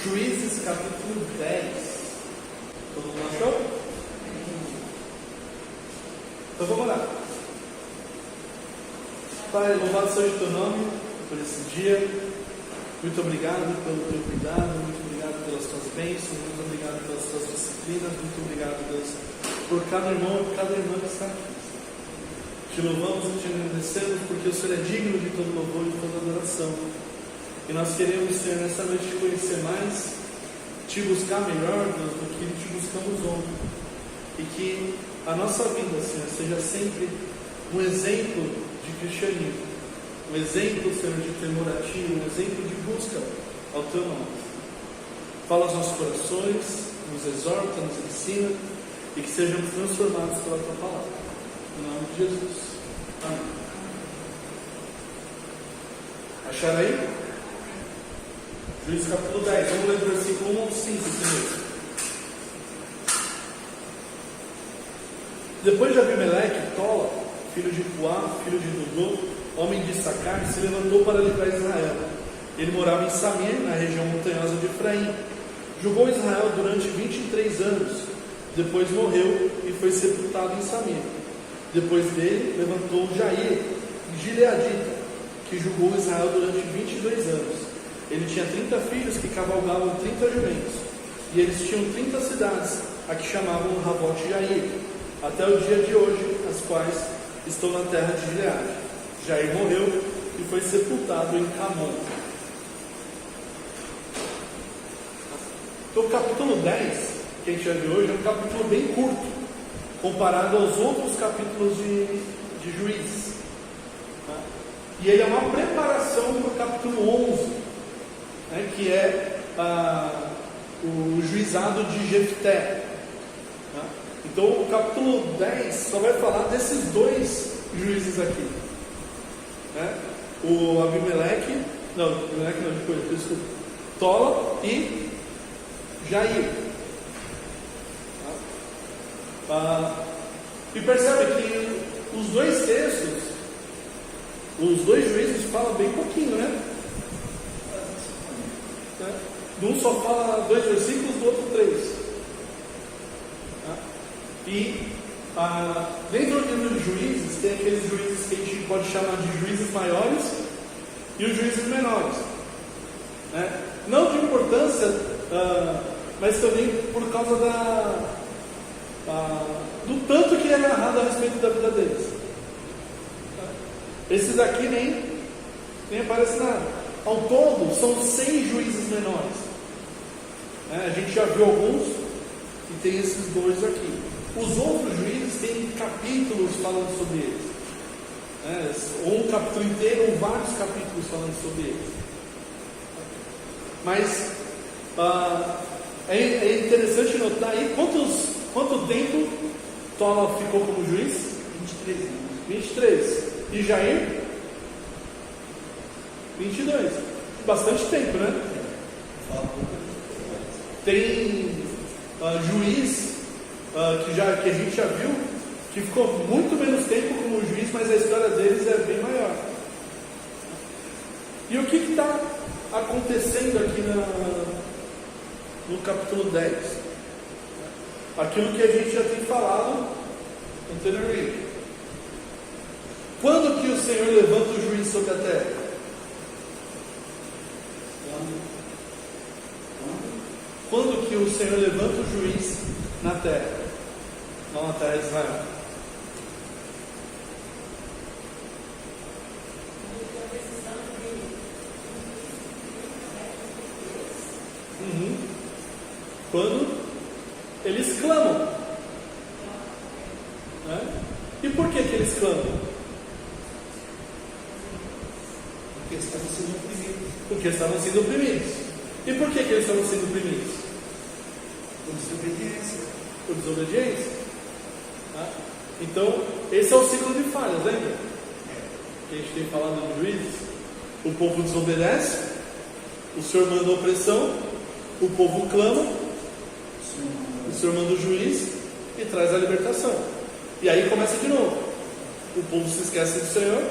Juízes capítulo 10. Todo mundo achou? Então vamos lá. Pai, louvado seja o teu nome por esse dia. Muito obrigado pelo teu cuidado, muito obrigado pelas tuas bênçãos, muito obrigado pelas tuas disciplinas, muito obrigado, Deus, por cada irmão e cada irmã que está aqui. Te louvamos e te agradecemos porque o Senhor é digno de todo louvor e de toda adoração. E nós queremos, Senhor, nessa noite te conhecer mais, te buscar melhor, Deus, do que te buscamos ontem. E que a nossa vida, Senhor, seja sempre um exemplo de cristianismo, um exemplo, Senhor, de temor a Ti, um exemplo de busca ao Teu nome. Fala aos nossos corações, nos exorta, nos ensina e que sejamos transformados pela Tua palavra. Em nome de Jesus. Amém. Acharam aí? Juízes capítulo 10, vamos ler do versículo 1 ao 5 primeiro. Depois de Abimeleque, Tola, filho de Puá, filho de Dodô, homem de Issacar, se levantou para livrar Israel. Ele morava em Samir, na região montanhosa de Efraim. Julgou Israel durante 23 anos. Depois morreu e foi sepultado em Samir. Depois dele, levantou Jair, Gileadita, que julgou Israel durante 22 anos. Ele tinha 30 filhos que cavalgavam 30 jumentos. E eles tinham 30 cidades, a que chamavam Ravote Jair, até o dia de hoje, as quais estão na terra de Gileade. Jair morreu e foi sepultado em Camon. Então o capítulo 10, que a gente vai ver hoje, é um capítulo bem curto, comparado aos outros capítulos de Juízes. E ele é uma preparação para o capítulo 11, que é o juizado de Jefté. Então o capítulo 10 só vai falar desses dois juízes aqui, o Abimeleque, desculpa, Tola e Jair. E percebe que os dois textos, os dois juízes falam bem pouquinho, né? Um só fala 2 versículos, do outro 3. E dentro do livro de Juízes, tem aqueles juízes que a gente pode chamar de juízes maiores e os juízes menores. Não de importância, mas também por causa do tanto que é narrado a respeito da vida deles. Esses aqui nem aparece nada. Ao todo, são 6 juízes menores. A gente já viu alguns e tem esses dois aqui. Os outros juízes têm capítulos falando sobre eles, ou um capítulo inteiro, ou vários capítulos falando sobre eles. Mas é interessante notar aí quanto tempo Tola ficou como juiz? 23 anos. 23. E Jair? 22. Bastante tempo, né? Tem juiz que a gente já viu que ficou muito menos tempo como juiz, mas a história deles é bem maior. E o que está acontecendo aqui no capítulo 10? Aquilo que a gente já tem falado anteriormente. Quando que o Senhor levanta o juiz sobre a terra? Quando que o Senhor levanta o juiz na terra? Não na terra de Israel. Quando eles clamam. E por que eles clamam? Porque estavam sendo oprimidos. Porque estavam sendo oprimidos. E por que eles estavam sendo oprimidos? Por desobediência. Por desobediência? Então, esse é o ciclo de falhas, lembra? Que a gente tem falado de Juízes. O povo desobedece, o Senhor manda opressão, o povo clama, o Senhor manda o juiz e traz a libertação. E aí começa de novo. O povo se esquece do Senhor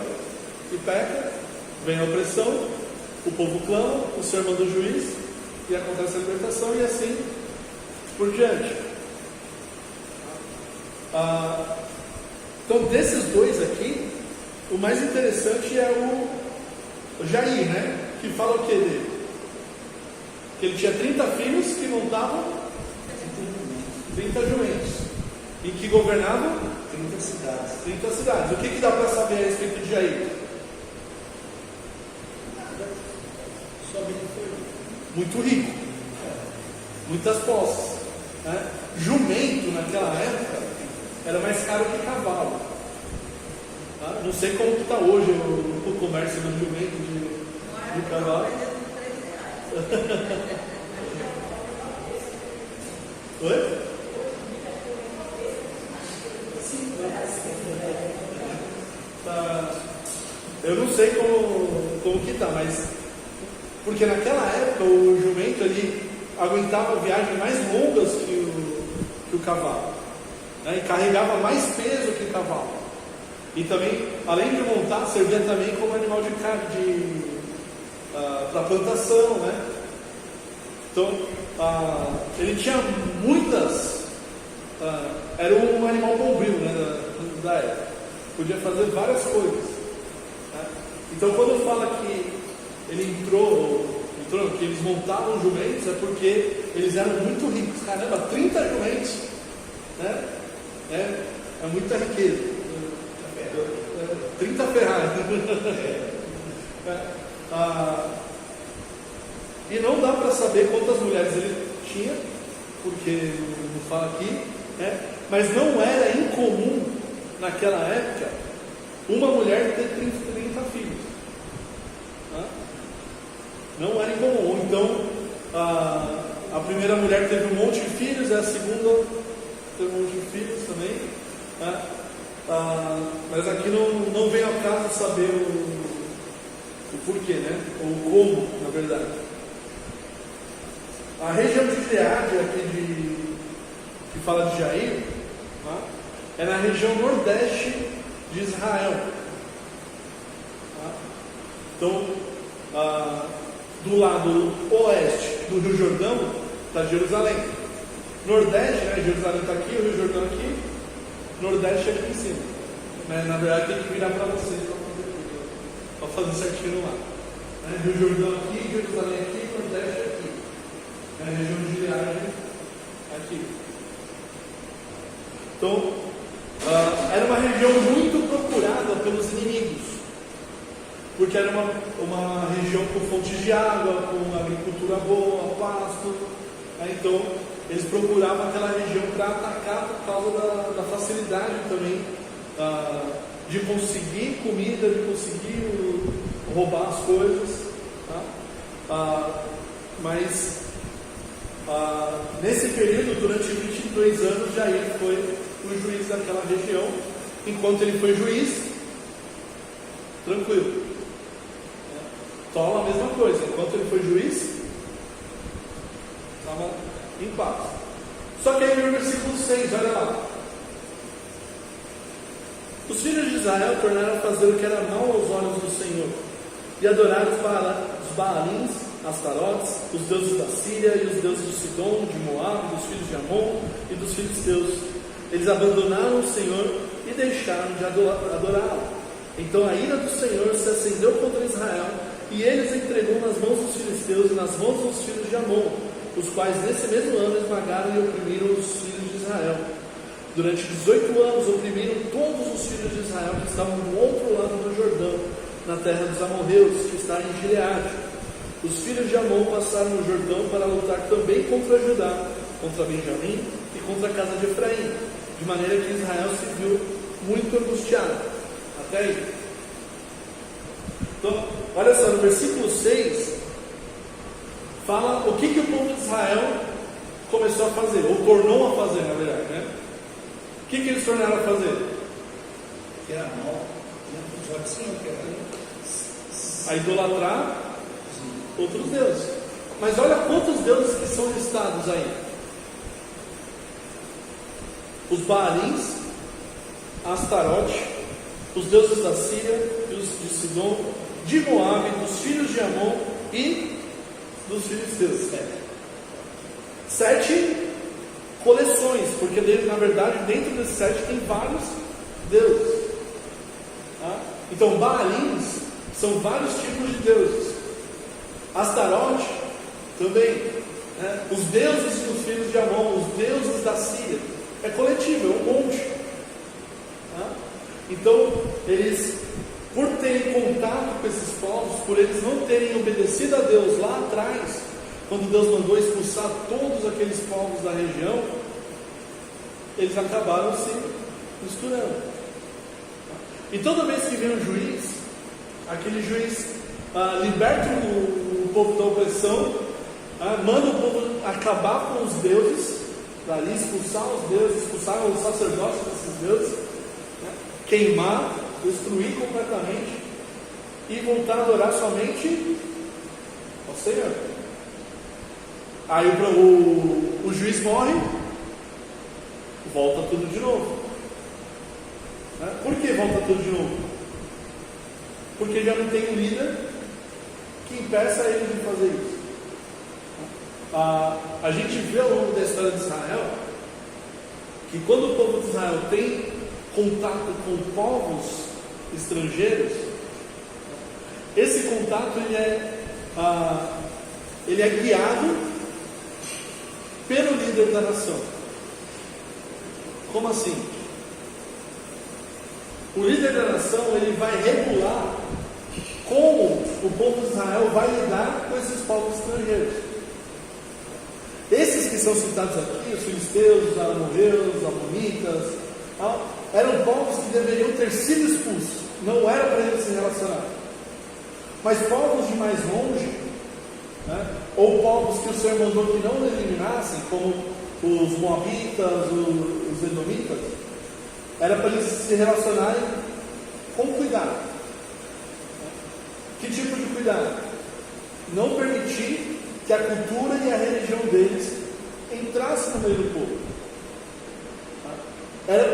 e peca, vem a opressão, o povo clama, o Senhor manda o juiz e acontece a libertação, e assim por diante. Então, desses dois aqui, o mais interessante é o Jair, né? Que fala o que dele? Que ele tinha 30 filhos que montavam 30 jumentos, e que governavam 30 cidades. 30 cidades. O que dá para saber a respeito de Jair? Só ele foi muito rico, muitas posses, né? Jumento naquela época era mais caro que cavalo, tá? Não sei como que está hoje o comércio do jumento de cavalo. Oi? Eu não sei como que está, mas porque naquela época o jumento ele aguentava viagens mais longas que o cavalo, né? E carregava mais peso que o cavalo. E também, além de montar, servia também como animal de carne para plantação, né? Então, ele tinha muitas. Era um animal bombril, né, da época. Podia fazer várias coisas, né? Então, quando fala que ele entrou, que eles montavam jumentos, é porque eles eram muito ricos. Caramba, 30 jumentos, né? É muita riqueza. 30 Ferrari. E não dá para saber quantas mulheres ele tinha, porque não fala aqui, né? Mas não era incomum naquela época uma mulher ter 30 filhos. Né? Não era incomum. Então a primeira mulher teve um monte de filhos, e a segunda teve um monte de filhos também, né? Mas aqui não vem ao caso saber o porquê, né? Ou como, na verdade. A região de Gileade, aqui que fala de Jair, tá? É na região nordeste de Israel. Tá? Então, do lado oeste do Rio Jordão está Jerusalém. Nordeste, né? Jerusalém está aqui, o Rio Jordão aqui. Nordeste é aqui em cima. Mas, na verdade, tem que virar para vocês para fazer certinho lá. Né? Rio Jordão aqui, Jerusalém aqui, Nordeste aqui. A região de Gileade aqui. Então, era uma região muito procurada pelos inimigos, porque era uma região com fontes de água, com agricultura boa, pasto. Então, eles procuravam aquela região para atacar por causa da facilidade também de conseguir comida, de conseguir roubar as coisas. Tá? Mas nesse período, durante 22 anos, Jair foi o juiz daquela região. Enquanto ele foi juiz, tranquilo. Tola a mesma coisa. Enquanto ele foi juiz, estava em paz. Só que aí no versículo 6, olha lá. Os filhos de Israel tornaram a fazer o que era mal aos olhos do Senhor, e adorar os Baalins, Astarotes, os deuses da Síria e os deuses de Sidom, de Moab, dos filhos de Amon e dos filisteus. Eles abandonaram o Senhor e deixaram de adorá-lo. Então a ira do Senhor se acendeu contra Israel, e eles entregou nas mãos dos filisteus e nas mãos dos filhos de Amon, os quais nesse mesmo ano esmagaram e oprimiram os filhos de Israel. Durante 18 anos oprimiram todos os filhos de Israel que estavam do outro lado do Jordão, na terra dos amorreus, que está em Gileade. Os filhos de Amon passaram o Jordão para lutar também contra Judá, contra Benjamim e contra a casa de Efraim, de maneira que Israel se viu muito angustiado. Até aí. Então, olha só, no versículo 6, fala o que o povo de Israel começou a fazer, ou tornou a fazer, na verdade, né? O que eles tornaram a fazer? Que era mal, a idolatrar outros deuses. Mas olha quantos deuses que são listados aí: os Baalins, Astarote, os deuses da Síria, os de Sidom, de Moab, dos filhos de Amon e dos filisteus. 7 coleções, porque na verdade dentro desses 7 tem vários deuses. Tá? Então Baalins são vários tipos de deuses. Astarote também, né? Os deuses dos filhos de Amon, os deuses da Síria, é coletivo, é um monte. Tá? Então eles, por terem contato com esses povos, por eles não terem obedecido a Deus lá atrás, quando Deus mandou expulsar todos aqueles povos da região, eles acabaram se misturando. E toda vez que vem um juiz, aquele juiz liberta o povo da opressão, manda o povo acabar com os deuses, dali expulsar os deuses, expulsar os sacerdotes desses deuses, né? Queimar, destruir completamente e voltar a adorar somente ao Senhor. Aí o juiz morre, volta tudo de novo. Né? Por que volta tudo de novo? Porque já não tem um líder que impeça ele de fazer isso. A gente vê ao longo da história de Israel que quando o povo de Israel tem contato com povos estrangeiros, esse contato ele é guiado pelo líder da nação. Como assim? O líder da nação ele vai regular como o povo de Israel vai lidar com esses povos estrangeiros. Esses que são citados aqui, os filisteus, os amorreus, os amonitas, eram povos que deveriam ter sido expulsos, não era para eles se relacionar. Mas povos de mais longe, né, ou povos que o Senhor mandou que não eliminassem, como os moabitas, os edomitas, era para eles se relacionarem com cuidado. Que tipo de cuidado? Não permitir que a cultura e a religião deles entrassem no meio do povo.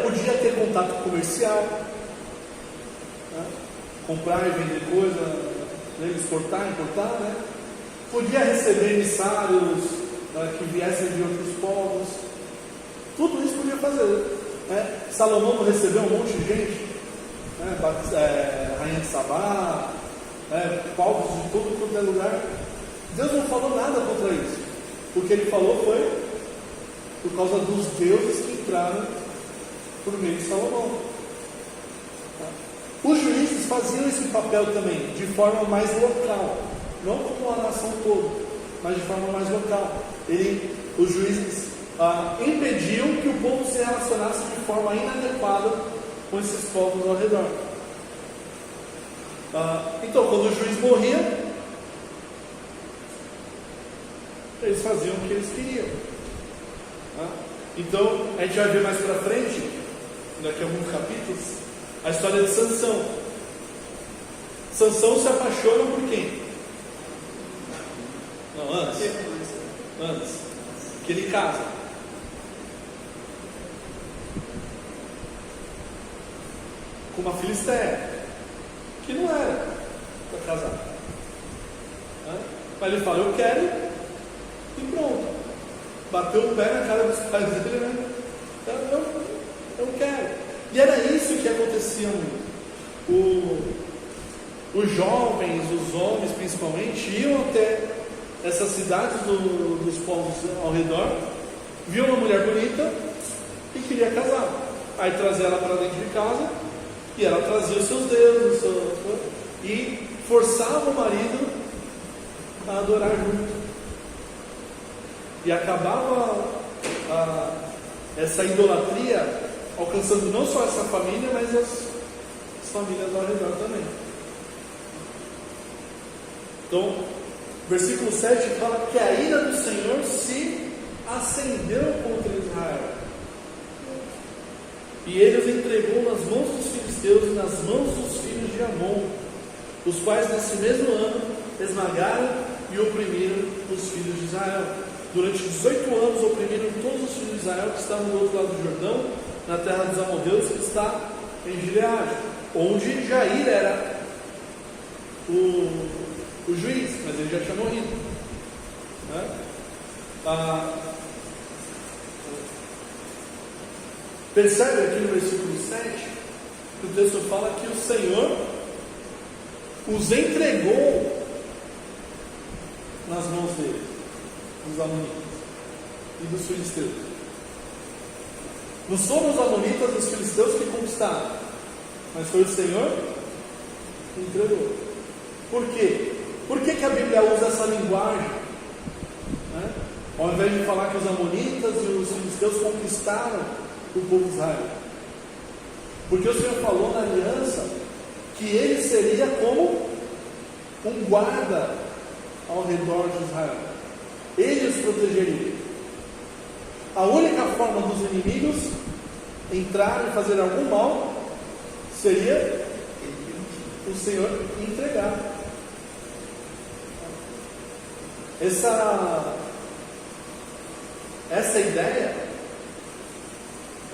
Podia ter contato comercial, né? Comprar e vender coisa, exportar, importar, né? Podia receber emissários que viessem de outros povos. Tudo isso podia fazer. Né? Salomão recebeu um monte de gente, né? Rainha de Sabá, povos de todo quanto é lugar. Deus não falou nada contra isso. O que ele falou foi por causa dos deuses que entraram por meio de Salomão. Os juízes faziam esse papel também de forma mais local, não como a nação toda, mas de forma mais local. Os juízes impediam que o povo se relacionasse de forma inadequada com esses povos ao redor. Então, quando o juiz morria, eles faziam o que eles queriam. Então, a gente vai ver mais para frente, daqui a alguns capítulos, a história de Sansão. Sansão se apaixona por quem? Não, antes que ele casa. Com uma filisteia, que não era para casar. Mas ele fala, eu quero, e pronto. Bateu o pé na cara dos pais dele, né? Eu quero. E era isso que acontecia muito. Os jovens, os homens principalmente, iam até essas cidades dos povos ao redor, viam uma mulher bonita e queria casar. Aí trazia ela para dentro de casa e ela trazia os seus deuses e forçava o marido a adorar junto. E acabava essa idolatria alcançando não só essa família, mas as famílias ao redor também. Então, versículo 7 fala que a ira do Senhor se acendeu contra Israel. E ele os entregou nas mãos dos filisteus e nas mãos dos filhos de Amon, os quais nesse mesmo ano esmagaram e oprimiram os filhos de Israel. Durante 18 anos oprimiram todos os filhos de Israel que estavam do outro lado do Jordão, na terra dos amorreus, que está em Gileade, onde Jair era o juiz, mas ele já tinha morrido. Né? Percebe aqui no versículo 7 que o texto fala que o Senhor os entregou nas mãos dele, dos amonitas e dos filisteus. Não foram os amonitas e os filisteus que conquistaram, mas foi o Senhor que entregou. Por quê? Por que a Bíblia usa essa linguagem? Né? Ao invés de falar que os amonitas e os filisteus conquistaram o povo de Israel. Porque o Senhor falou na aliança que ele seria como um guarda ao redor de Israel. Ele os protegeria. A única forma dos inimigos entrarem e fazer algum mal seria o Senhor entregar. Essa ideia,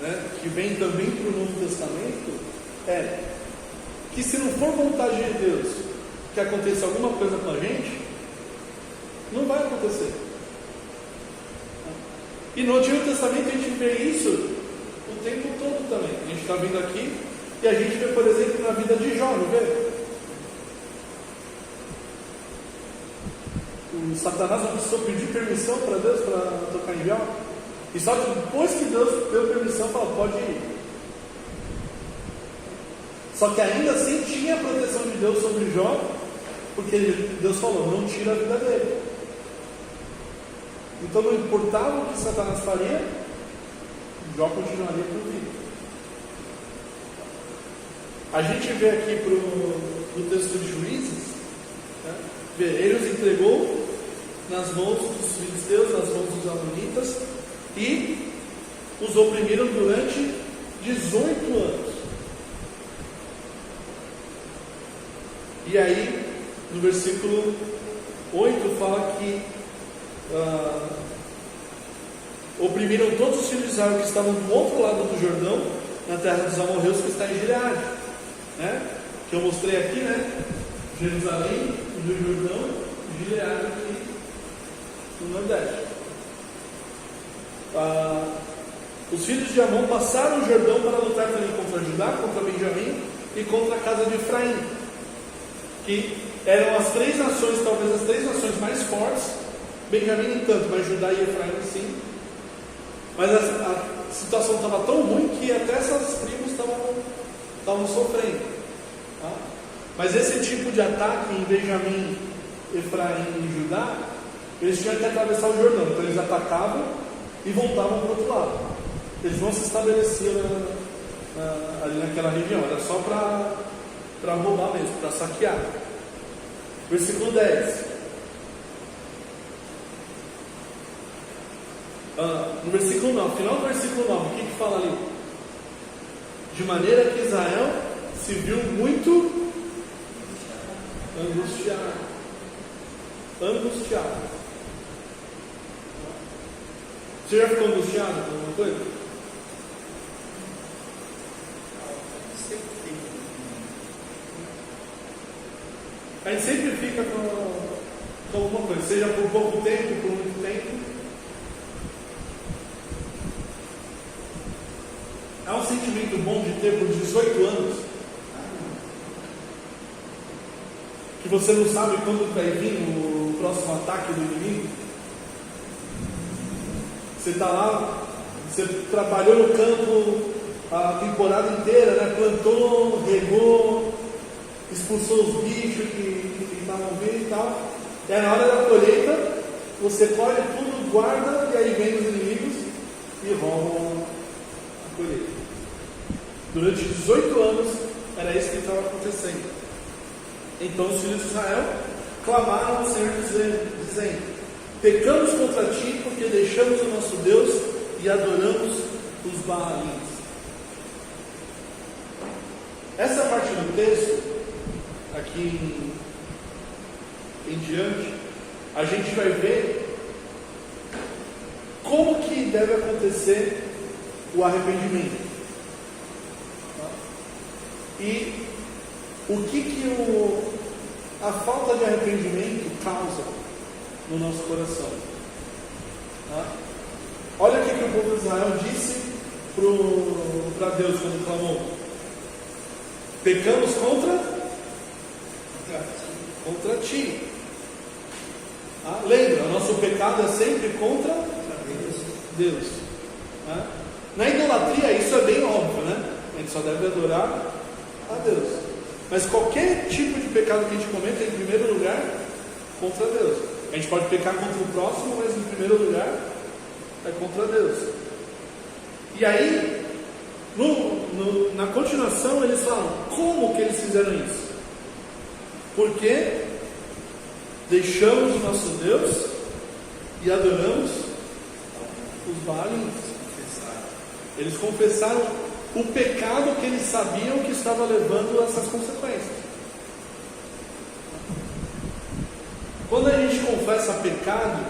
né, que vem também para o Novo Testamento, é que se não for vontade de Deus que aconteça alguma coisa com a gente, não vai acontecer. E no Antigo Testamento a gente vê isso o tempo todo também. A gente está vindo aqui e a gente vê, por exemplo, na vida de Jó, não vê? O Satanás não precisou pedir permissão para Deus para tocar em Jó. E só depois que Deus deu permissão, falou, pode ir. Só que ainda assim tinha a proteção de Deus sobre Jó, porque Deus falou, não tira a vida dele. Então não importava o que Satanás faria, Jó continuaria por vida. A gente vê aqui no texto de Juízes, né, ele os entregou nas mãos dos filisteus, nas mãos dos amonitas, e os oprimiram durante 18 anos. E aí, no versículo 8, fala que oprimiram todos os filhos de Israel que estavam do outro lado do Jordão, na terra dos amorreus que está em Gileade, né? Que eu mostrei aqui, né? Jerusalém, do Jordão, Gileade aqui no Nordeste. Os filhos de Amon passaram o Jordão para lutar também contra Judá, contra Benjamim e contra a casa de Efraim, que eram as três nações, talvez as três nações mais fortes. Benjamim nem tanto, mas Judá e Efraim sim. Mas a situação estava tão ruim que até essas tribos estavam sofrendo, tá? Mas esse tipo de ataque em Benjamim, Efraim e Judá, eles tinham que atravessar o Jordão. Então eles atacavam e voltavam para o outro lado. Eles não se estabeleciam ali naquela região. Era só para roubar mesmo, para saquear. Versículo 10. No versículo 9, final do versículo 9, o que fala ali? De maneira que Israel se viu muito angustiado. Você já ficou angustiado com alguma coisa? A gente sempre fica com alguma coisa, seja por pouco tempo, por muito tempo. É um sentimento bom de ter por 18 anos, que você não sabe quando vai vir o próximo ataque do inimigo. Você está lá, você trabalhou no campo a temporada inteira, né? Plantou, regou, expulsou os bichos que estavam vindo e tal. E aí, na hora da colheita, você colhe tudo, guarda, e aí vem os inimigos e roubam a colheita. Durante 18 anos era isso que estava acontecendo. Então os filhos de Israel clamaram ao Senhor dizendo: pecamos contra ti porque deixamos o nosso Deus e adoramos os Baalins. Essa parte do texto, aqui em diante, a gente vai ver como que deve acontecer o arrependimento. E o que a falta de arrependimento causa no nosso coração. Tá? Olha o que o povo de Israel disse para Deus quando clamou: pecamos contra ti. Lembra, o nosso pecado é sempre contra Deus. Na idolatria isso é bem óbvio, né? A gente só deve adorar a Deus. Mas qualquer tipo de pecado que a gente cometa, em primeiro lugar, contra Deus. A gente pode pecar contra o próximo, mas em primeiro lugar é contra Deus. E aí, na continuação, eles falam: como que eles fizeram isso? Porque deixamos o nosso Deus e adoramos os Baalins. Eles confessaram o pecado que eles sabiam que estava levando a essas consequências. Quando a gente confessa pecado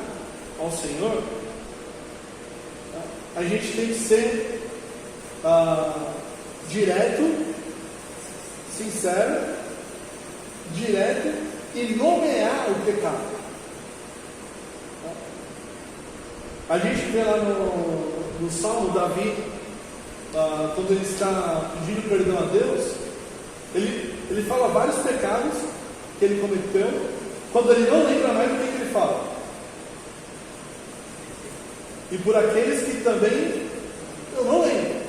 ao Senhor, a gente tem que ser direto, sincero, direto e nomear o pecado. A gente vê lá no Salmo, Davi, quando ele está pedindo perdão a Deus, ele fala vários pecados que ele cometeu. Quando ele não lembra mais, o que ele fala? E por aqueles que também eu não lembro.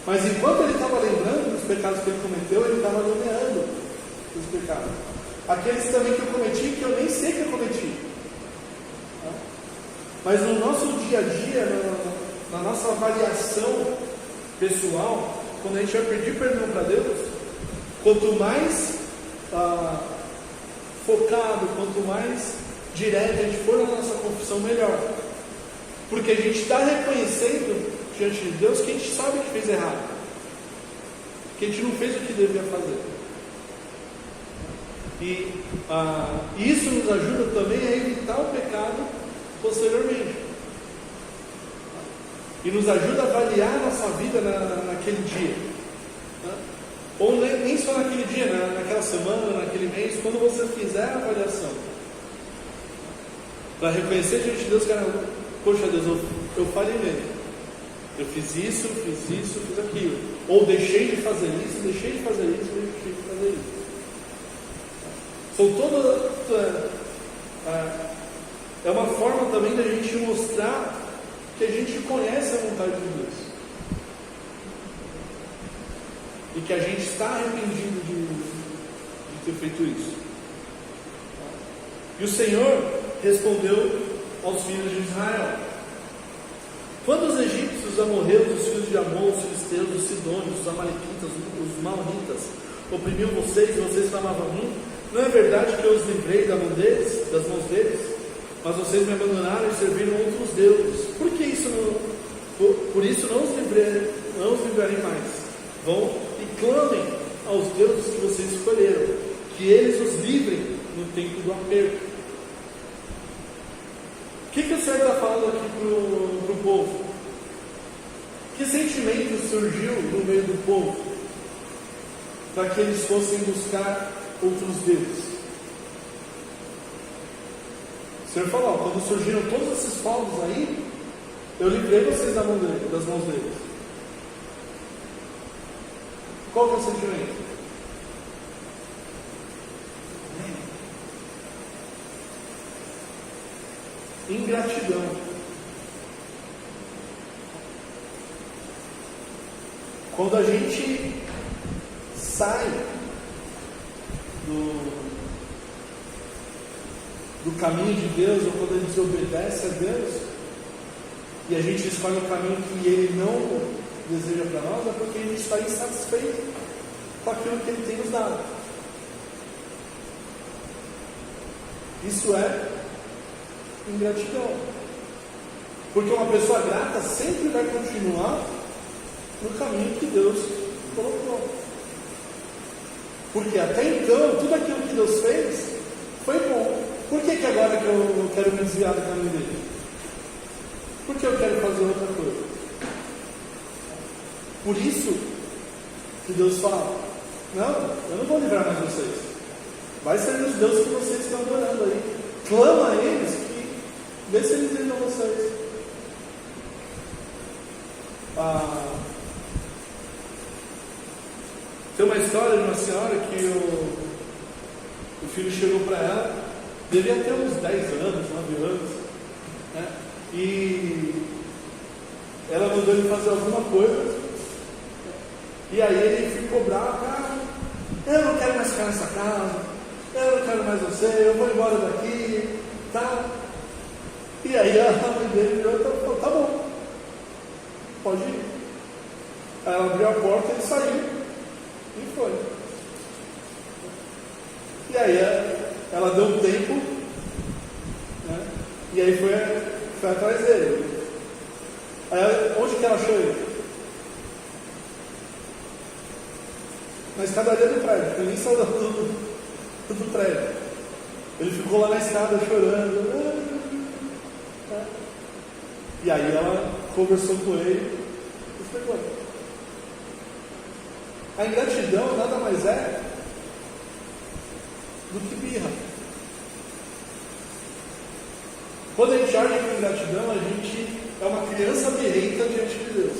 Mas enquanto ele estava lembrando dos pecados que ele cometeu, ele estava nomeando os pecados. Aqueles também que eu cometi, que eu nem sei que eu cometi. Mas no nosso dia a dia, na nossa avaliação pessoal, quando a gente vai pedir perdão para Deus, quanto mais focado, quanto mais direto a gente for na nossa confissão, melhor. Porque a gente está reconhecendo diante de Deus que a gente sabe que fez errado, que a gente não fez o que devia fazer. E isso nos ajuda também a evitar o pecado posteriormente. E nos ajuda a avaliar a nossa vida naquele dia. Ou nem só naquele dia, naquela semana, naquele mês, quando você fizer a avaliação. Para reconhecer diante de Deus, cara, poxa Deus, eu falhei nele. Eu fiz isso, fiz aquilo. Ou deixei de fazer isso, deixei de fazer isso. São todas... É uma forma também da gente mostrar que a gente conhece a vontade de Deus. E que a gente está arrependido de ter feito isso. E o Senhor respondeu aos filhos de Israel: quando os egípcios, os amorreus, os filhos de Amon, os filisteus, os sidônios, os amalequitas, os maonitas oprimiam vocês e vocês clamavam a mim, não é verdade que eu os livrei das mãos deles? Mas vocês me abandonaram e serviram outros deuses. Por isso não os livrarei mais. Vão e clamem aos deuses que vocês escolheram, que eles os livrem no tempo do aperto. O que o Senhor está falando aqui para o povo? Que sentimento surgiu no meio do povo para que eles fossem buscar outros deuses? O Senhor falou: quando surgiram todos esses povos aí, eu livrei vocês das mãos deles. Qual que é o sentimento? Ingratidão. Quando a gente sai do caminho de Deus, ou quando a gente obedece a Deus, e a gente escolhe um caminho que Ele não deseja para nós, é porque a gente está insatisfeito com aquilo que Ele tem nos dado. Isso é ingratidão. Porque uma pessoa grata sempre vai continuar no caminho que Deus colocou. Porque até então, tudo aquilo que Deus fez foi bom. Por que agora que eu quero me desviar do caminho dele? Por que eu quero fazer outra coisa? Por isso que Deus fala: não, eu não vou livrar mais vocês. Vai servir os deuses que vocês estão adorando aí. Clama a eles que vê se eles ajudam vocês. Tem uma história de uma senhora que o filho chegou para ela, devia ter uns 10 anos, 9 anos, né? E ela mandou ele fazer alguma coisa, e aí ele ficou bravo: eu não quero mais ficar nessa casa, eu não quero mais você, eu vou embora daqui, tá? E aí a mãe dele virou e falou: tá bom, pode ir. Aí ela abriu a porta, ele saiu e foi. E aí ela deu um tempo, né? E aí foi atrás dele. Aí, onde que ela achou ele? Na escadaria do prédio. Ele nem saiu do prédio. Ele ficou lá na escada chorando. E aí ela conversou com ele e explicou. A ingratidão nada mais é do que birra. Quando a gente age com ingratidão, a gente é uma criança birrenta diante de Deus.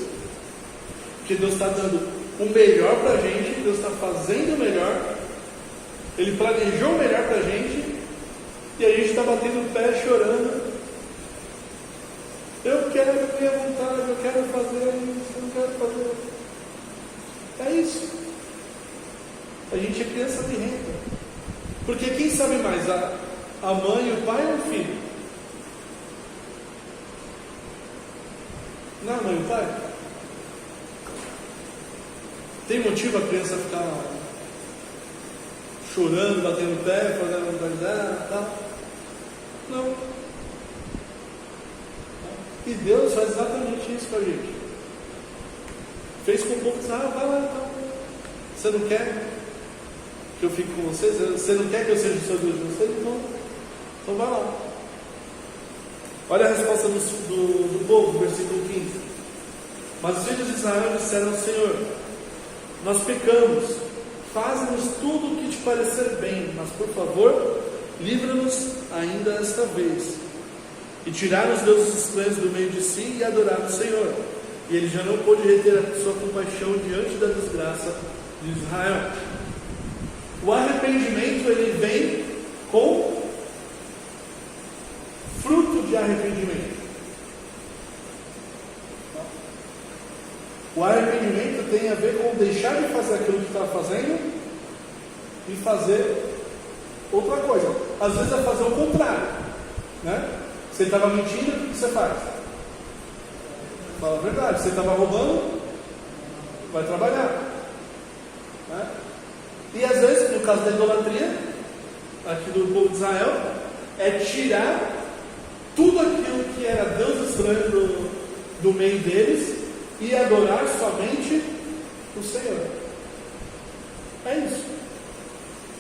Porque Deus está dando o melhor para a gente, Deus está fazendo o melhor, Ele planejou o melhor para a gente, e a gente está batendo o pé chorando. Eu quero a minha vontade, eu quero fazer isso, eu não quero fazer. É isso. A gente é criança birrenta. Porque quem sabe mais, a mãe, o pai ou o filho? Não, a mãe e o pai? Tem motivo a criança ficar chorando, batendo o pé, fazendo a vontade dela, tal? Não. E Deus faz exatamente isso com a gente. Fez com o povo dizer: vai lá, então. Você não quer que eu fique com vocês? Você não quer que eu seja o seu Deus de vocês? Então vai lá. Olha a resposta do povo, versículo 15. Mas os filhos de Israel disseram ao Senhor: nós pecamos, faze-nos tudo o que te parecer bem, mas por favor, livra-nos ainda esta vez. E tiraram os deuses estranhos do meio de si e adoraram o Senhor. E ele já não pôde reter a sua compaixão diante da desgraça de Israel. O arrependimento, ele vem com fruto de arrependimento. O arrependimento tem a ver com deixar de fazer aquilo que está fazendo e fazer outra coisa. Às vezes é fazer o contrário, né? Você estava mentindo, o que você faz? Fala a verdade. Você estava roubando, vai trabalhar, né? E às vezes, no caso da idolatria, aqui do povo de Israel, é tirar tudo aquilo que era Deus estranho do meio deles e adorar somente o Senhor. É isso.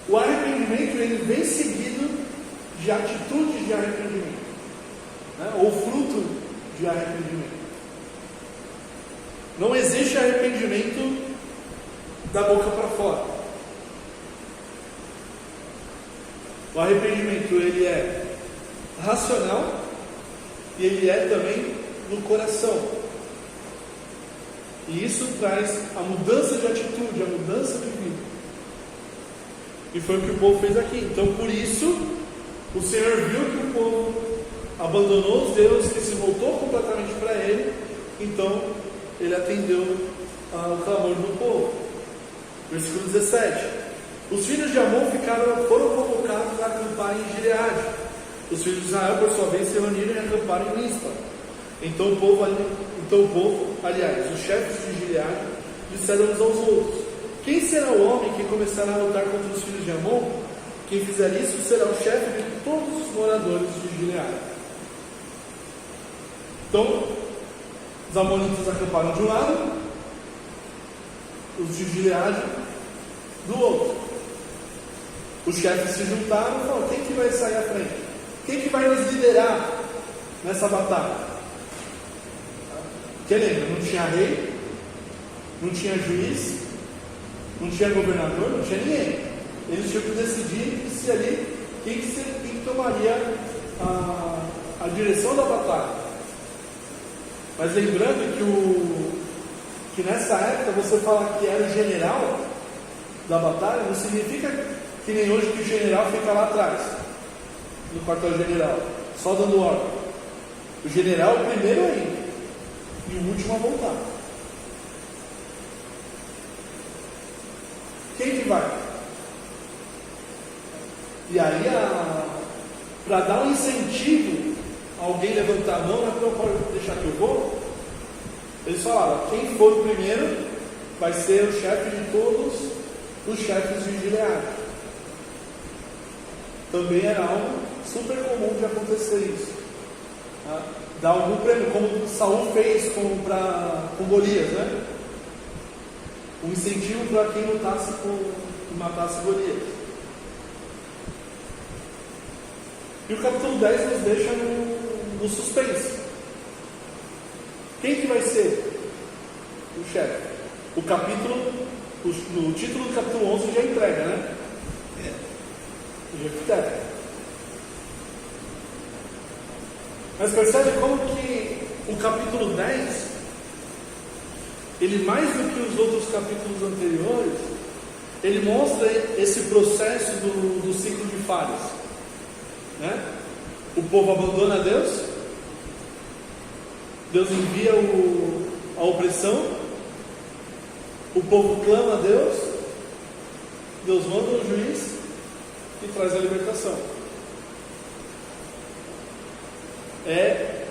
O arrependimento, ele vem seguido de atitudes de arrependimento, né? Ou fruto de arrependimento. Não existe arrependimento da boca para fora. O arrependimento, ele é racional e ele é também no coração. E isso traz a mudança de atitude, a mudança de vida. E foi o que o povo fez aqui. Então, por isso, o Senhor viu que o povo abandonou os deuses, que se voltou completamente para Ele. Então, Ele atendeu ao clamor do povo. Versículo 17. Os filhos de Amon foram convocados a acampar em Gileade. Os filhos de Israel, por sua vez, se reuniram e acamparam em Mispa. Então o povo, os chefes de Gileade, disseram uns aos outros: quem será o homem que começará a lutar contra os filhos de Amon? Quem fizer isso será o chefe de todos os moradores de Gileade. Então, os amonitas acamparam de um lado, os de Gileade do outro. Os chefes se juntaram e falaram: quem que vai sair à frente? Quem que vai nos liderar nessa batalha? Porque lembra, não tinha rei, não tinha juiz, não tinha governador, não tinha ninguém. eles tinham que decidir se ali quem tomaria a direção da batalha. Mas lembrando que nessa época você fala que era o general da batalha, não significa que nem hoje que o general fica lá atrás, no quartel-general, só dando ordem. O general é o primeiro a ir e o último a voltar. Quem que vai? E aí, para dar um incentivo a alguém levantar a mão, não pode deixar que eu vou. Eles falaram: quem for o primeiro vai ser o chefe de todos os chefes de Gileade. Também era algo super comum de acontecer isso. Tá? Dar algum prêmio, como Saul fez com Golias, né? Um incentivo para quem lutasse e matasse Golias. E o capítulo 10 nos deixa no suspense. Quem que vai ser o chefe? No título do capítulo 11 já entrega, né? Jefté. Mas percebe como que o capítulo 10, ele mais do que os outros capítulos anteriores, ele mostra esse processo do ciclo de falhas, né? O povo abandona Deus, Deus envia a opressão, o povo clama a Deus, Deus manda um juiz e traz a libertação. É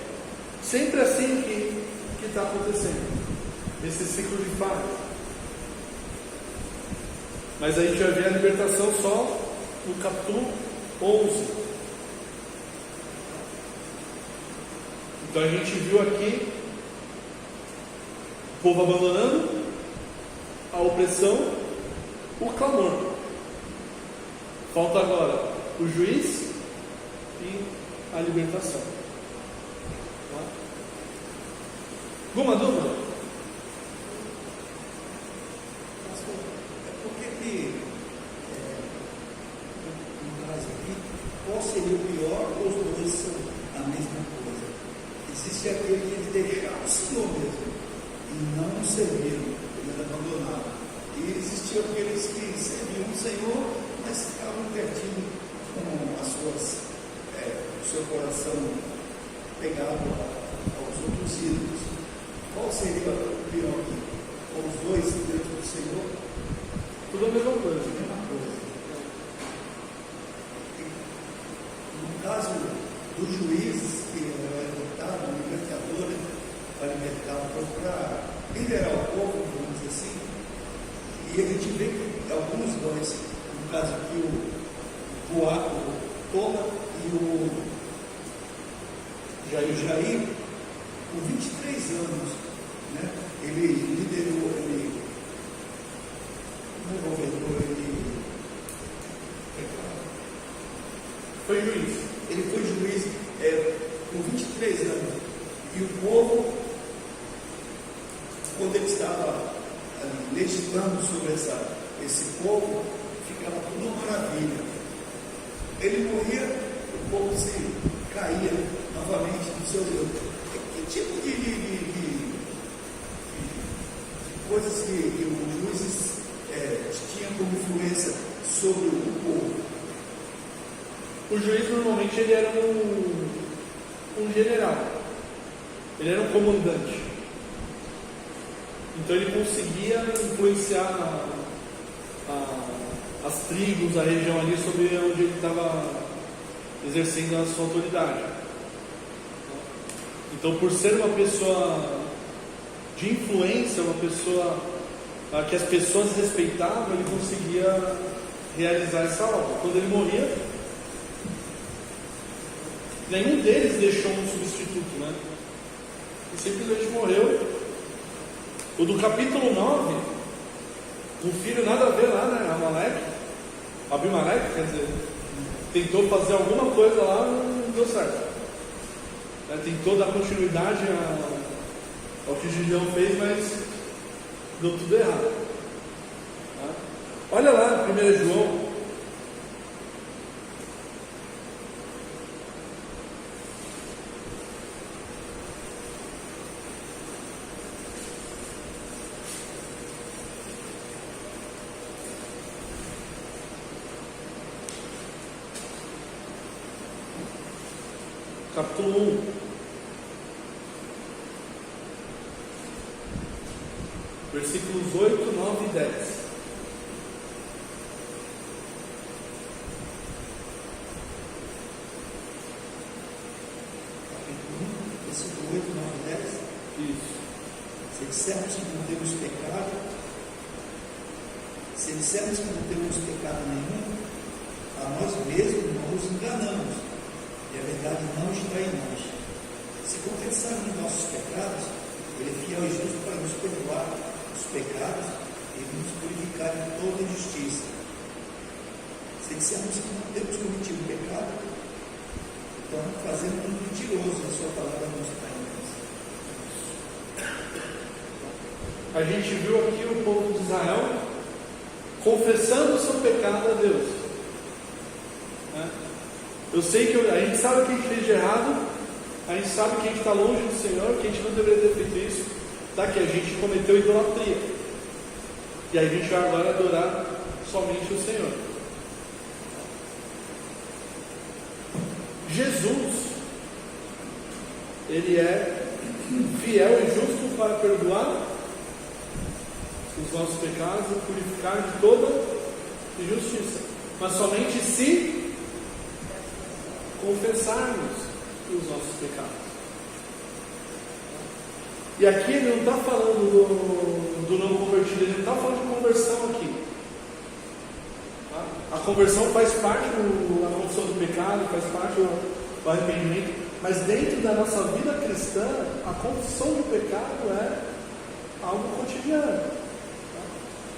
sempre assim que está acontecendo, esse ciclo de falhas. Mas a gente vai ver a libertação só no capítulo 11. Então a gente viu aqui o povo abandonando a opressão, o clamor. Falta agora o juiz e a libertação. Tá? Alguma dúvida? No caso aqui, qual seria o pior ou os dois são a mesma coisa? Existe aquele que ele deixava o Senhor mesmo e não serviram, eles abandonaram. E existiam aqueles que serviam o Senhor, mas ficavam pertinho com o seu coração pegado aos outros ídolos. Qual seria o pior aqui? Os dois dentro do Senhor? Tudo a mesma coisa. A mesma coisa. No caso do juiz, que era derrotado, o libertador, para libertar o povo, para liderar o povo, vamos dizer assim, e a gente vê que alguns dois, no caso aqui o Tola e o Jair, com 23 anos, né, ele liderou, ele não governou, ele foi juiz. Ele foi juiz com 23 anos. E o povo, quando ele estava legislando sobre esse povo, ficava tudo uma maravilha. Ele morria, o povo se caía novamente no seu Deus. Que tipo de coisas que os juízes tinham como influência sobre o povo? O juiz normalmente ele era um general, ele era um comandante, então ele conseguia influenciar as tribos, a região ali sobre onde ele estava exercendo a sua autoridade. Então, por ser uma pessoa de influência, uma pessoa que as pessoas respeitavam, ele conseguia realizar essa obra. Quando ele morria, nenhum deles deixou um substituto, né? Ele simplesmente morreu. O do capítulo 9, um filho nada a ver lá, né? Abimeleque, quer dizer, tentou fazer alguma coisa lá, não deu certo. Tentou dar continuidade ao que Gideão fez, mas deu tudo errado. Olha lá, 1 João capítulo 1. Versículos 8, 9 e 10. Versículo 8, 9 e 10. Isso. Se dissermos que não temos pecado nenhum, a nós mesmos não nos enganamos, e a verdade não está em nós. Se confessarmos nossos pecados, Ele é fiel e justo para nos perdoar os pecados e nos purificar de toda injustiça. Se dissermos que não temos cometido pecado, então fazemos um mentiroso, a sua palavra não está em nós. A gente viu aqui o povo de Israel confessando o seu pecado a Deus. Eu sei que a gente sabe o que a gente fez de errado, a gente sabe que a gente está longe do Senhor, que a gente não deveria ter feito isso, tá? Que a gente cometeu idolatria. E a gente vai agora adorar somente o Senhor. Jesus, Ele é fiel e justo para perdoar os nossos pecados e purificar de toda injustiça, mas somente se confessarmos os nossos pecados. E aqui ele não está falando do não convertido, ele não está falando de conversão aqui. Tá? A conversão faz parte da confissão do pecado, faz parte do arrependimento, mas dentro da nossa vida cristã, a confissão do pecado é algo cotidiano. Tá?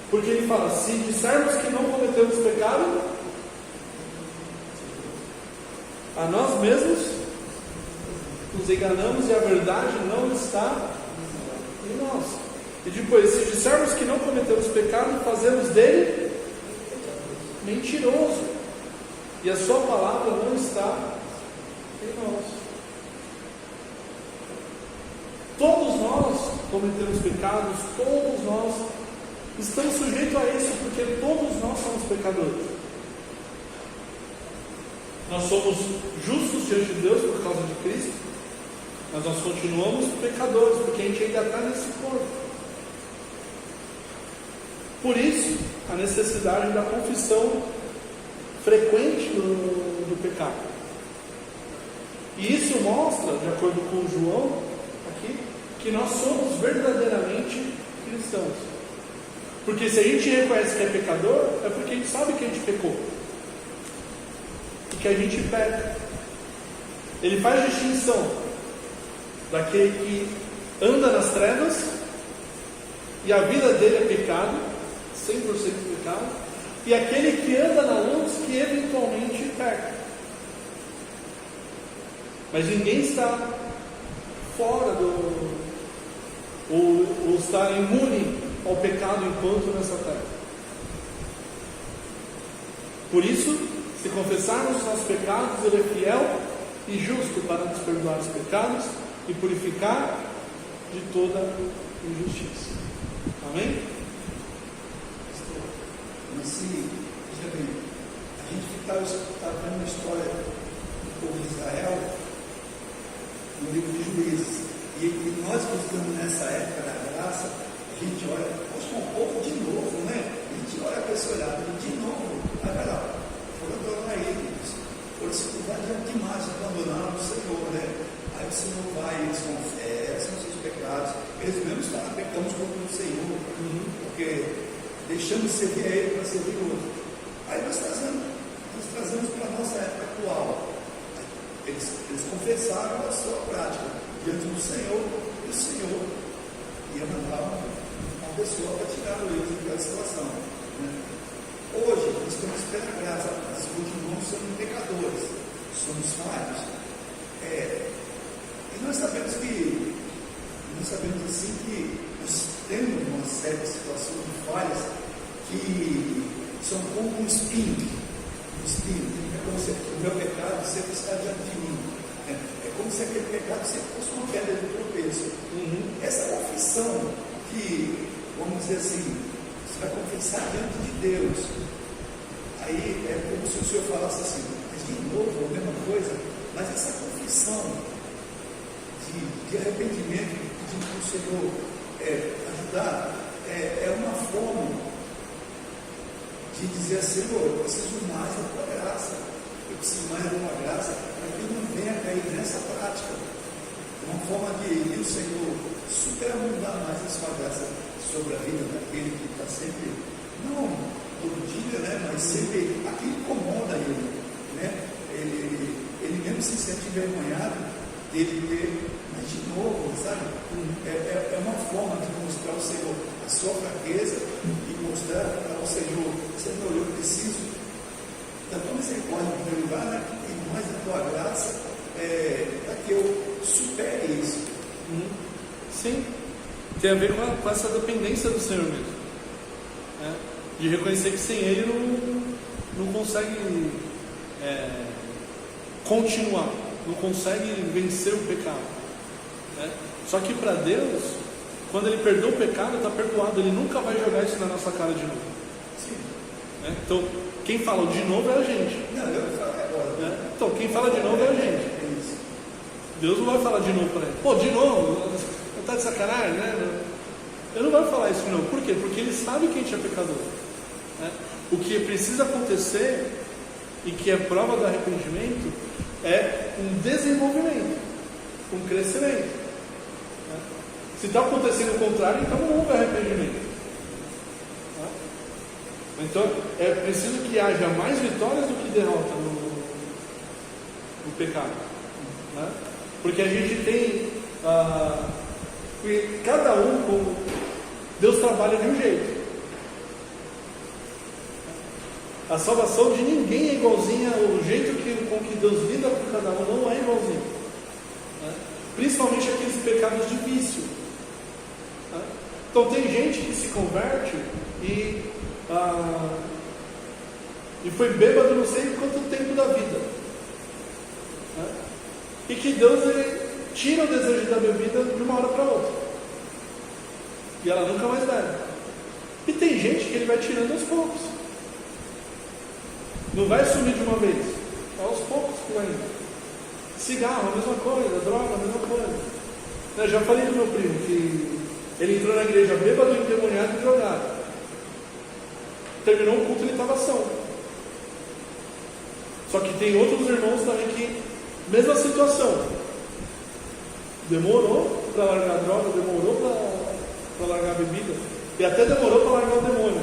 Porque ele fala, se dissermos que não cometemos pecado, a nós mesmos nos enganamos e a verdade não está em nós. E depois, se dissermos que não cometemos pecado, fazemos dele mentiroso, e a sua palavra não está em nós. Todos nós cometemos pecados, todos nós estamos sujeitos a isso, porque todos nós somos pecadores. Nós somos justos diante de Deus por causa de Cristo, mas nós continuamos pecadores, porque a gente ainda está nesse corpo. Por isso, a necessidade da confissão frequente do pecado. E isso mostra, de acordo com João, aqui, que nós somos verdadeiramente cristãos. Porque se a gente reconhece que é pecador, é porque a gente sabe que a gente pecou. E que a gente peca. Ele faz distinção daquele que anda nas trevas e a vida dele é pecado, 100% pecado, e aquele que anda na luz que eventualmente peca. Mas ninguém está fora ou está imune ao pecado enquanto nessa terra. Por isso, se confessarmos os nossos pecados, Ele é fiel e justo para nos perdoar os pecados e purificar de toda injustiça. Amém? Mas se, veja bem, a gente está vendo a história do povo de Israel no livro de Juízes, e nós que estamos nessa época da graça, a gente olha, poxa, um povo de novo, né? A gente olha para esse olhar, de novo, olha lá, foram adorar eles, foram se curvar demais, abandonaram o Senhor, né? Aí o Senhor vai, eles confessam os seus pecados, eles mesmos pecamos contra o Senhor, porque deixamos de servir a Ele para servir o outro. Aí nós trazemos para a nossa época atual. Eles confessaram a sua prática diante do Senhor, e o Senhor ia mandar uma pessoa para tirar eles daquela situação. Né? Hoje, nós temos pela graça, nós continuamos sendo pecadores, somos falhos. E nós sabemos assim que nós temos uma série de situações de falhas que são como um espinho. É como se o meu pecado sempre está diante de mim. É como se aquele pecado sempre fosse uma pedra de tropeço. Essa confissão que, vamos dizer assim, você vai confessar diante de Deus. Aí é como se o Senhor falasse assim, mas de novo a mesma coisa. Mas essa confissão de arrependimento, pedindo para o Senhor ajudar, é uma forma de dizer assim: Senhor, eu preciso mais da tua graça, eu preciso mais da tua graça, para que eu não venha cair nessa prática. Uma forma de o Senhor superabundar mais a sua graça sobre a vida daquele que está sempre, não todo dia, né, mas sempre aquilo incomoda ele, né? Ele mesmo se sente envergonhado dele ter, mas de novo, sabe? É uma forma de mostrar ao Senhor a sua fraqueza e mostrar ao Senhor: Senhor, eu preciso da tua misericórdia em primeiro lugar, né? E mais da tua graça, para que eu supere isso. Sim, tem a ver com essa dependência do Senhor mesmo, né? De reconhecer que sem Ele não consegue continuar, não consegue vencer o pecado, né? Só que para Deus, quando Ele perdoa o pecado, está perdoado. Ele nunca vai jogar isso na nossa cara de novo. Sim. Né? Então, quem fala de novo é a gente. Não, eu falo agora. Né? Então, quem fala de novo é a gente. Isso. Deus não vai falar de novo para ele: pô, de novo, está de sacanagem, né? Ele não vai falar isso de novo. Por quê? Porque Ele sabe que a gente é pecador, né? O que precisa acontecer, e que é prova do arrependimento, é um desenvolvimento, um crescimento, né? Se está acontecendo o contrário, então não houve arrependimento, né? Então é preciso que haja mais vitórias do que derrota no pecado, né? Porque a gente tem cada um, Deus trabalha de um jeito. A salvação de ninguém é igualzinha, o jeito com que Deus lida com cada um não é igualzinho, né? Principalmente aqueles pecados de vício, né? Então tem gente que se converte e foi bêbado não sei quanto tempo da vida, né? E que Deus tira o desejo da bebida de uma hora para outra, e ela nunca mais bebe. E tem gente que Ele vai tirando aos poucos. Não vai sumir de uma vez, aos poucos que vai indo. Cigarro, a mesma coisa, droga, a mesma coisa. Eu já falei do meu primo que ele entrou na igreja bêbado, endemoniado e drogado. Terminou o culto, ele estava são. Só que tem outros irmãos também que, mesma situação, demorou para largar a droga, demorou para largar a bebida, e até demorou para largar o demônio.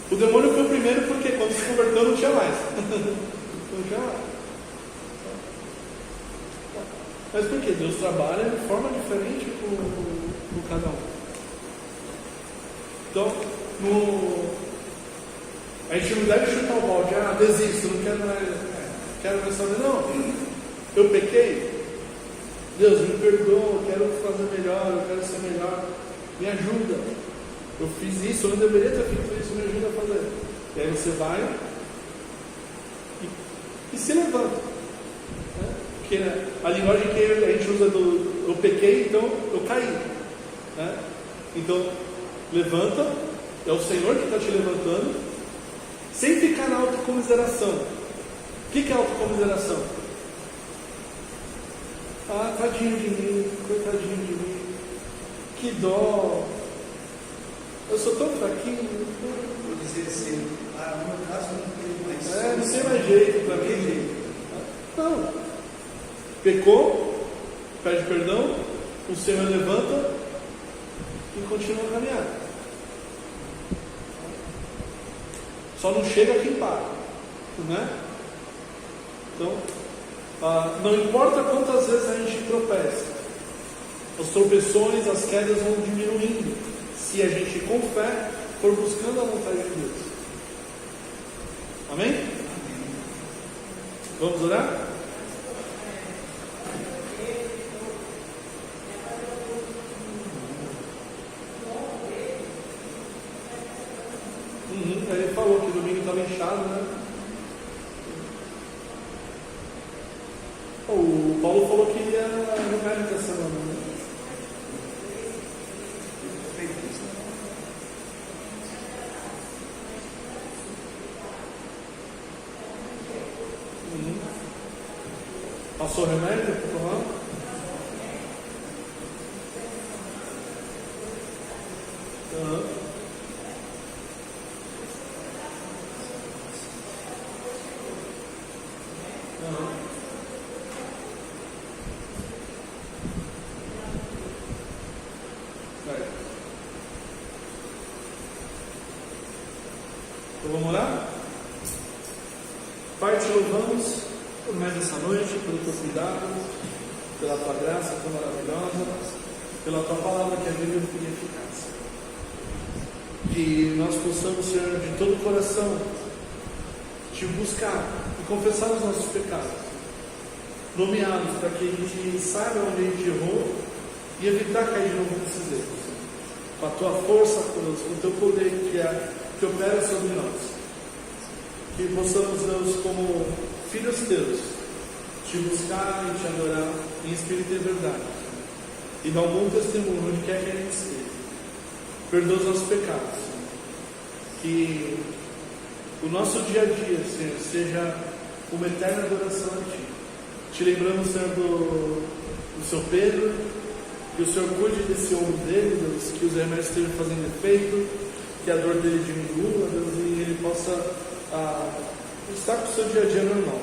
O demônio foi o primeiro porque quando se converteu não tinha mais. Não tinha mais. Mas por quê? Deus trabalha de forma diferente com cada um. Então, a gente não deve chutar o balde: desisto, não quero mais saber. Não, eu pequei, Deus me perdoa, eu quero fazer melhor, eu quero ser melhor, me ajuda. Eu fiz isso, eu não deveria ter feito isso, me ajuda a fazer. E aí você vai e se levanta, né? Porque a linguagem que a gente usa do eu pequei, então eu caí, né? Então levanta, é o Senhor que está te levantando, sem ficar na autocomiseração. O que é autocomiseração? Tadinho de mim, coitadinho de mim, que dó, eu sou tão fraquinho. Vou dizer assim: no meu caso não tem mais. Não tem mais jeito para mim. Não. Pecou, pede perdão, o Senhor levanta e continua a caminhar. Só não chega quem para, né? Então, não importa quantas vezes a gente tropeça, as tropeções, as quedas vão diminuindo, se a gente com fé for buscando a vontade de Deus. Amém? Vamos orar? Ele falou que domingo estava inchado, né? O Paulo falou que ia no médico essa semana, né? Passou o remédio para tomar? Aham. Aham. Certo. Então vamos orar? Pai, te louvamos por mais essa noite, pelo teu cuidado, pela tua graça tão maravilhosa, pela tua palavra que é viva e eficaz. Que nós possamos, Senhor, de todo o coração, te buscar e confessar os nossos pecados, nomeados para que a gente saiba onde a gente errou e evitar cair de novo nesses erros. Com a tua força, com o teu poder que opera sobre nós. Que possamos, Deus, como filhos teus, te buscar e te adorar em espírito e verdade. E dar um bom testemunho onde quer que a gente esteja. Perdoa os nossos pecados. Que o nosso dia a dia, Senhor, seja uma eterna adoração a Ti. Te lembramos, Senhor, do Sr. Pedro, que o Senhor cuide desse ombro dele, Deus, que os remédios estejam fazendo efeito, que a dor dele diminua, Deus, e ele possa estar com o seu dia a dia normal.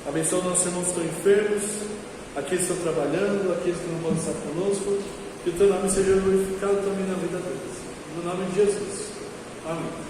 Abençoa os nossos irmãos que estão enfermos, aqueles que estão trabalhando, aqueles que não podem estar conosco, que o teu nome seja glorificado também na vida deles. No nome de Jesus. Amém.